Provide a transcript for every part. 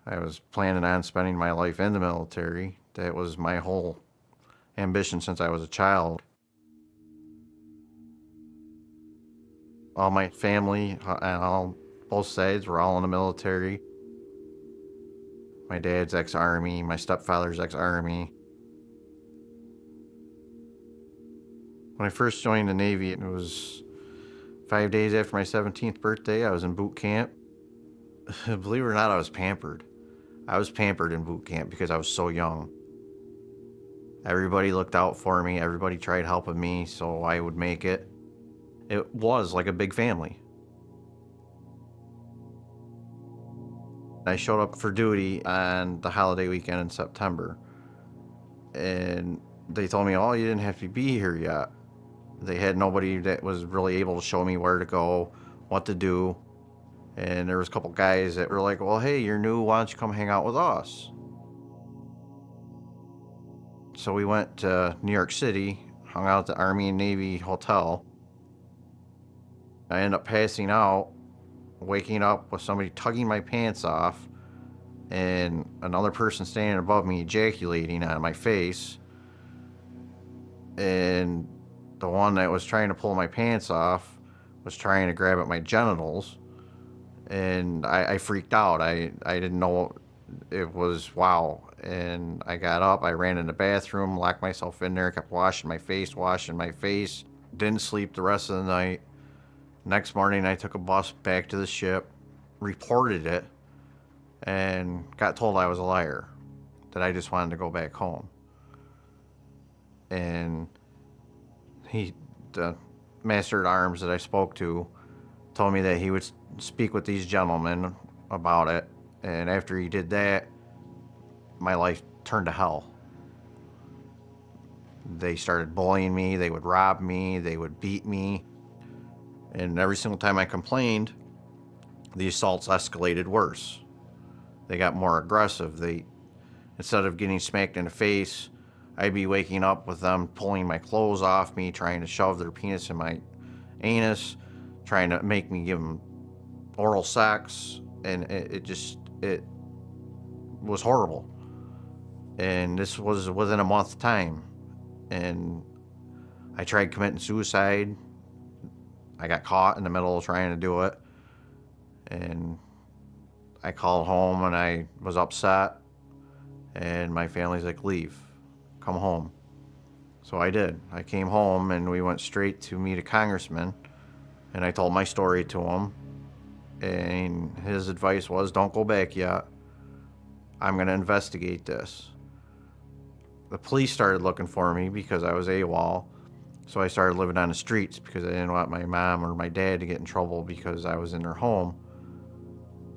I was planning on spending my life in the military. That was my whole ambition since I was a child. All my family and all both sides were all in the military. My dad's ex-Army, my stepfather's ex-Army. When I first joined the Navy, it was 5 days after my 17th birthday. I was in boot camp. Believe it or not, I was pampered. I was pampered in boot camp because I was so young. Everybody looked out for me. Everybody tried helping me so I would make it. It was like a big family. I showed up for duty on the holiday weekend in September, and they told me, oh, you didn't have to be here yet. They had nobody that was really able to show me where to go, what to do. And there was a couple guys that were like, well, hey, you're new, why don't you come hang out with us? So we went to New York City, hung out at the Army and Navy Hotel. I ended up passing out, waking up with somebody tugging my pants off and another person standing above me ejaculating on my face. And the one that was trying to pull my pants off was trying to grab at my genitals. And I freaked out. I didn't know. It was wow. And I got up, I ran in the bathroom, locked myself in there, kept washing my face. Didn't sleep the rest of the night. Next morning, I took a bus back to the ship, reported it, and got told I was a liar, that I just wanted to go back home. And the master at arms that I spoke to told me that he would speak with these gentlemen about it. And after he did that, my life turned to hell. They started bullying me, they would rob me, they would beat me. And every single time I complained, the assaults escalated worse. They got more aggressive. Instead of getting smacked in the face, I'd be waking up with them pulling my clothes off me, trying to shove their penis in my anus, trying to make me give them oral sex. And it was horrible. And this was within a month's time. And I tried committing suicide. I got caught in the middle of trying to do it. And I called home and I was upset. And my family's like, leave, come home. So I did. I came home and we went straight to meet a congressman. And I told my story to him. And his advice was, don't go back yet. I'm going to investigate this. The police started looking for me because I was AWOL. So I started living on the streets because I didn't want my mom or my dad to get in trouble because I was in their home.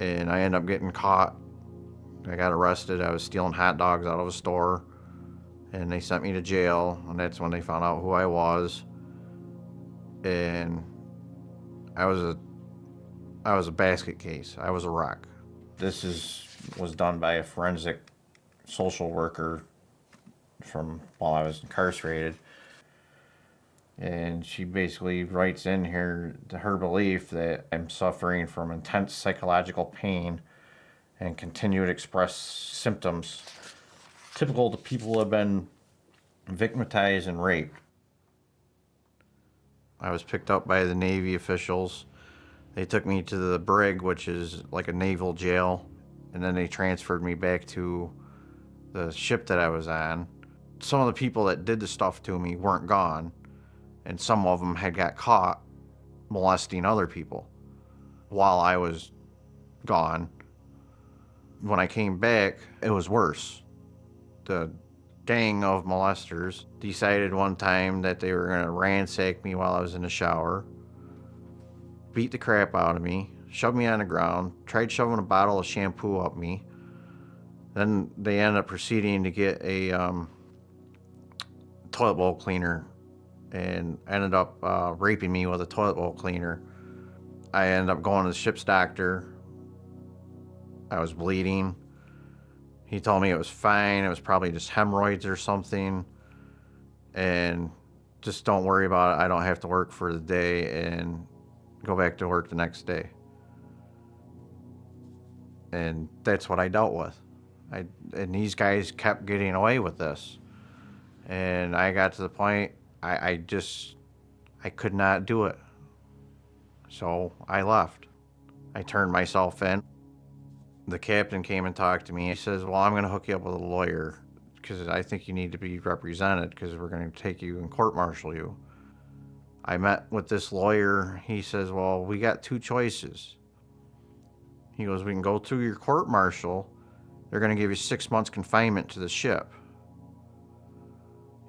And I ended up getting caught. I got arrested. I was stealing hot dogs out of a store. And they sent me to jail. And that's when they found out who I was. And I was a basket case. I was a wreck. This was done by a forensic social worker from while I was incarcerated. And she basically writes in here her belief that I'm suffering from intense psychological pain and continued express symptoms typical to people who have been victimized and raped. I was picked up by the Navy officials. They took me to the brig, which is like a naval jail, and then they transferred me back to the ship that I was on. Some of the people that did the stuff to me weren't gone, and some of them had got caught molesting other people while I was gone. When I came back, it was worse. The gang of molesters decided one time that they were going to ransack me while I was in the shower, beat the crap out of me, shoved me on the ground, tried shoving a bottle of shampoo up me. Then they ended up proceeding to get a toilet bowl cleaner and ended up raping me with a toilet bowl cleaner. I ended up going to the ship's doctor. I was bleeding. He told me it was fine. It was probably just hemorrhoids or something. And just don't worry about it. I don't have to work for the day, and go back to work the next day. And that's what I dealt with. And these guys kept getting away with this. And I got to the point I could not do it. So I left. I turned myself in. The captain came and talked to me. He says, "Well, I'm going to hook you up with a lawyer because I think you need to be represented because we're going to take you and court martial you." I met with this lawyer. He says, "Well, we got two choices." He goes, "We can go through your court martial. They're going to give you 6 months confinement to the ship."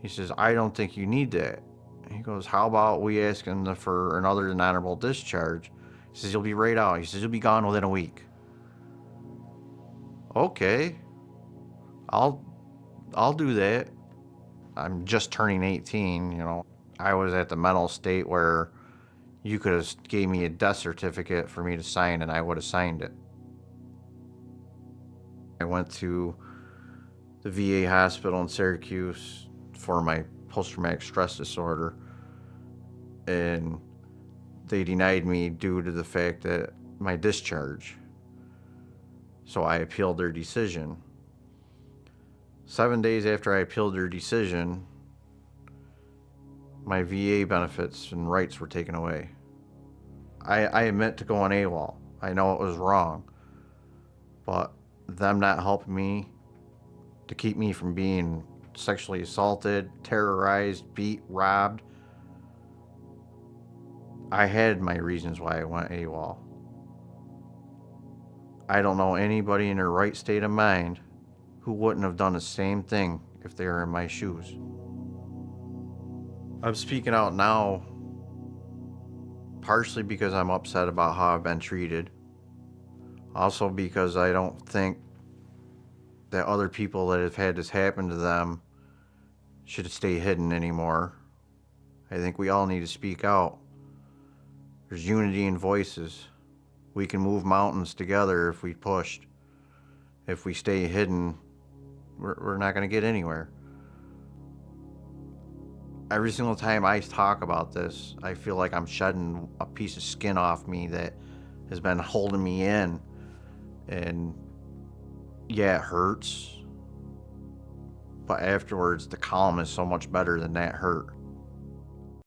He says, "I don't think you need that." He goes, "How about we ask him for another honorable discharge?" He says, "You'll be right out." He says, "You'll be gone within a week." Okay, I'll I'll do that. I'm just turning 18, you know. I was at the mental state where you could have gave me a death certificate for me to sign and I would have signed it. I went to the VA hospital in Syracuse for my post-traumatic stress disorder, and they denied me due to the fact that my discharge. So I appealed their decision. 7 days after I appealed their decision, my VA benefits and rights were taken away. I admit to going AWOL. I know it was wrong, but them not helping me to keep me from being sexually assaulted, terrorized, beat, robbed, I had my reasons why I went AWOL. I don't know anybody in their right state of mind who wouldn't have done the same thing if they were in my shoes. I'm speaking out now partially because I'm upset about how I've been treated. Also because I don't think that other people that have had this happen to them should stay hidden anymore. I think we all need to speak out. There's unity in voices. We can move mountains together if we pushed. If we stay hidden, we're not going to get anywhere. Every single time I talk about this, I feel like I'm shedding a piece of skin off me that has been holding me in. And yeah, it hurts. But afterwards, the calm is so much better than that hurt.